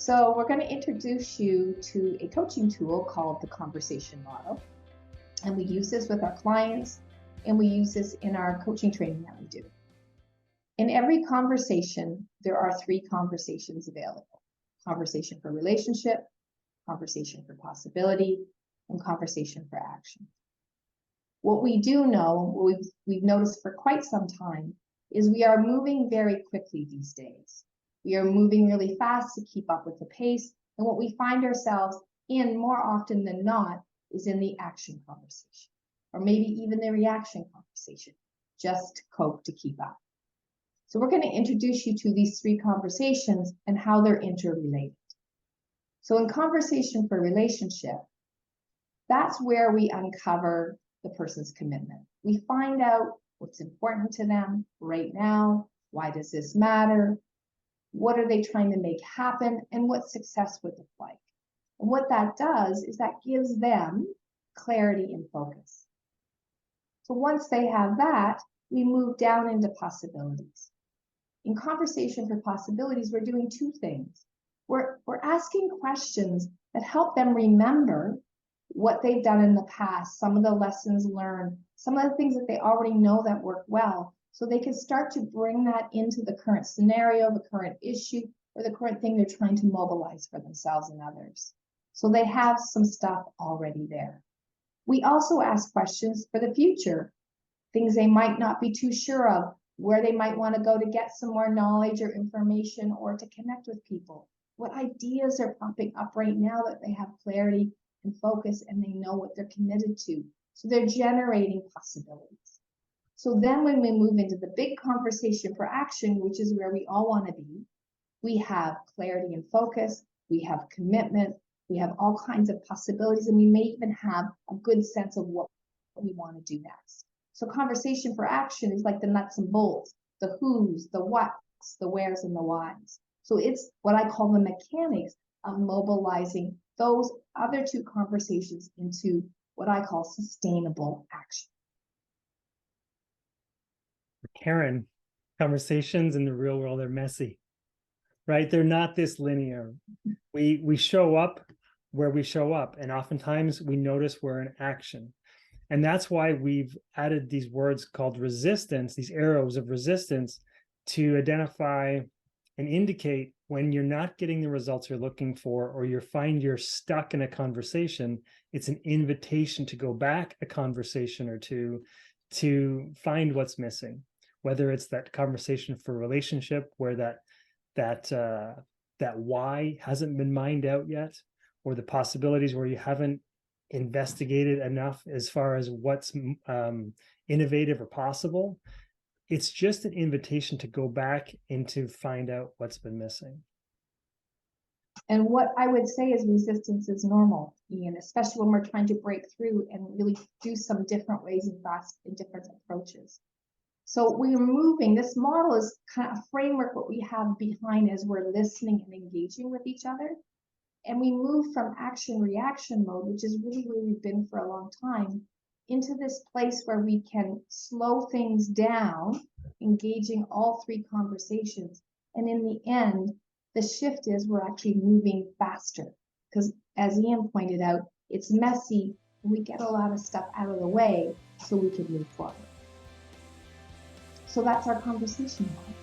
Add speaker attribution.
Speaker 1: So we're going to introduce you to a coaching tool called the conversation model. And we use this with our clients, and we use this in our coaching training that we do. In every conversation, there are 3 conversations available: conversation for relationship, conversation for possibility, and conversation for action. What we do know, what we've noticed for quite some time, is we are moving very quickly these days. We are moving really fast to keep up with the pace, and what we find ourselves in more often than not is in the action conversation, or maybe even the reaction conversation, just to cope to keep up. So we're going to introduce you to these 3 conversations and how they're interrelated. So in conversation for relationship, that's where we uncover the person's commitment. We find out what's important to them right now. Why does this matter? What are they trying to make happen? And what success would look like? And what that does is that gives them clarity and focus. So once they have that, we move down into possibilities. In conversation for possibilities, we're doing 2 things. We're asking questions that help them remember what they've done in the past, some of the lessons learned, some of the things that they already know that work well, so they can start to bring that into the current scenario, the current issue, or the current thing they're trying to mobilize for themselves and others. So they have some stuff already there. We also ask questions for the future, things they might not be too sure of, where they might want to go to get some more knowledge or information or to connect with people. What ideas are popping up right now that they have clarity and focus and they know what they're committed to. So they're generating possibilities. So then when we move into the big conversation for action, which is where we all want to be, we have clarity and focus, we have commitment, we have all kinds of possibilities, and we may even have a good sense of what we want to do next. So conversation for action is like the nuts and bolts, the who's, the what's, the where's, and the why's. So it's what I call the mechanics of mobilizing those other 2 conversations into what I call sustainable action.
Speaker 2: Karen, conversations in the real world are messy, right? They're not this linear. We show up where we show up, and oftentimes we notice we're in action. And that's why we've added these words called resistance, these arrows of resistance, to identify and indicate when you're not getting the results you're looking for, or you find you're stuck in a conversation. It's an invitation to go back a conversation or 2 to find what's missing, whether it's that conversation for relationship where that why hasn't been mined out yet, or the possibilities where you haven't investigated enough as far as what's innovative or possible. It's just an invitation to go back and to find out what's been missing.
Speaker 1: And what I would say is resistance is normal, Ian, especially when we're trying to break through and really do some different ways and fast and different approaches. So we're moving, this model is kind of a framework what we have behind as we're listening and engaging with each other. And we move from action-reaction mode, which is really where we've been for a long time, into this place where we can slow things down, engaging all 3 conversations. And in the end, the shift is we're actually moving faster. Because as Ian pointed out, it's messy, and we get a lot of stuff out of the way so we can move forward. So that's our conversation model.